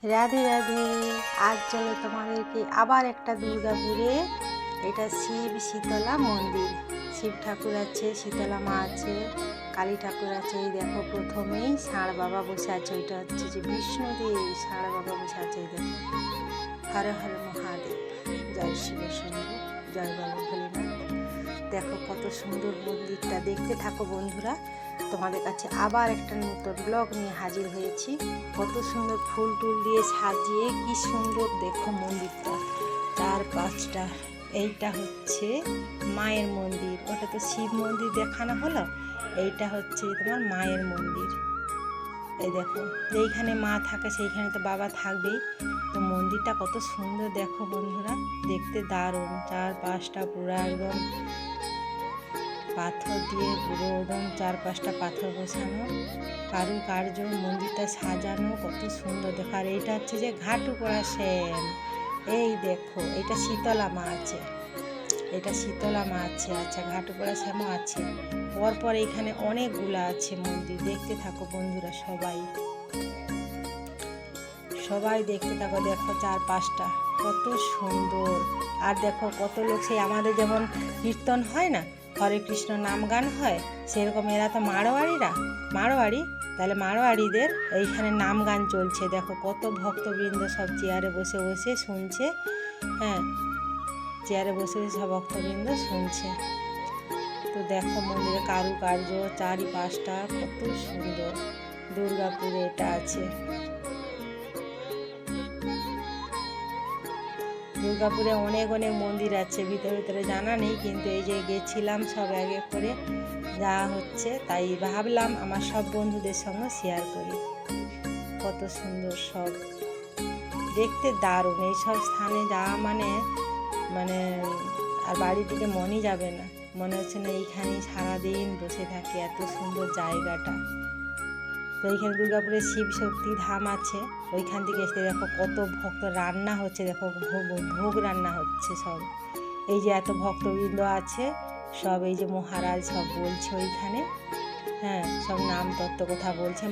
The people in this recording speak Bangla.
রাধে রাধে। আজ চলো তোমাদেরকে আবার একটা দুর্গাপুরে, এটা শিব শীতলা মন্দির। শিব ঠাকুর আছে, শীতলা মা আছে, কালী ঠাকুর আছে। এই দেখো প্রথমেই ষাঁড় বাবা বসে আছে, ওইটা হচ্ছে যে বিষ্ণুদেব। ষাঁড় বাবা বসে আছে, এই দেখো। হর হর মহাদেব, জয় শিব শম্ভু, জয় বাবা ভোলেনাথ। দেখো কত সুন্দর মন্দিরটা, দেখতে থাকো বন্ধুরা। তোমাদের কাছে আবার একটা নতুন ব্লগ নিয়ে হাজির হয়েছি। কত সুন্দর ফুল টুল দিয়ে সাজিয়ে, কি সুন্দর দেখো মন্দিরটা। চার পাঁচটা, এইটা হচ্ছে মায়ের মন্দির। ওটা তো শিব মন্দির দেখানো হলো, এইটা হচ্ছে তোমার মায়ের মন্দির। এই দেখো, যেইখানে মা থাকে সেইখানে তো বাবা থাকবেই। তো মন্দিরটা কত সুন্দর দেখো বন্ধুরা, দেখতে দারুণ। চার পাঁচটা পুরো একদম পাথর দিয়ে, পুরো একদম চার পাঁচটা পাথর বসানো, কারুকার্য, মন্দিরটা সাজানো কত সুন্দর দেখো। আর এইটা হচ্ছে যে ঘাটুপড়া শ্যাম। এই দেখো, এটা শীতলা মা আছে, এটা শীতলা মা আছে। আচ্ছা, ঘাটুপড়া শ্যামও আছে। পরপর এখানে অনেকগুলো আছে মন্দির, দেখতে থাকো বন্ধুরা। সবাই দেখতে থাকো। দেখো চার পাঁচটা, কত সুন্দর। আর দেখো কত লোক, সেই আমাদের যেমন কীর্তন হয় না, হরে কৃষ্ণ নাম গান হয়, সেরকম এরা তো মারোয়াড়ি, তাহলে মারোয়াড়িদের এইখানে নাম গান চলছে। দেখো কত ভক্তবৃন্দ সব চেয়ারে বসে বসে শুনছে। হ্যাঁ, চেয়ারে বসে বসে সব ভক্তবৃন্দ শুনছে। তো দেখো মন্দিরের কারুকার্য, চারি পাঁচটা কত সুন্দর। দুর্গাপুরে এটা আছে। দুর্গাপুরে অনেক অনেক মন্দির আছে, ভিতরে ভিতরে জানা নেই, কিন্তু এই যে গেছিলাম সব আগে করে যাওয়া হচ্ছে, তাই ভাবলাম আমার সব বন্ধুদের সঙ্গে শেয়ার করি। কত সুন্দর সব, দেখতে দারুণ। এইসব স্থানে যাওয়া মানে মানে আর বাড়ির দিকে মনই যাবে না, মনে হচ্ছে না এইখানেই সারাদিন বসে থাকি, এত সুন্দর জায়গাটা। তো এইখানে দুর্গাপুরে শিব শক্তি ধাম আছে, ওইখান থেকে এসে দেখো কত ভক্ত রান্না হচ্ছে। দেখো ভোগ রান্না হচ্ছে সব। এই যে এত ভক্তবৃন্দ আছে সব, এই যে মহারাজ সব বলছে ওইখানে। হ্যাঁ, সব নাম তত্ত্ব কথা বলছে।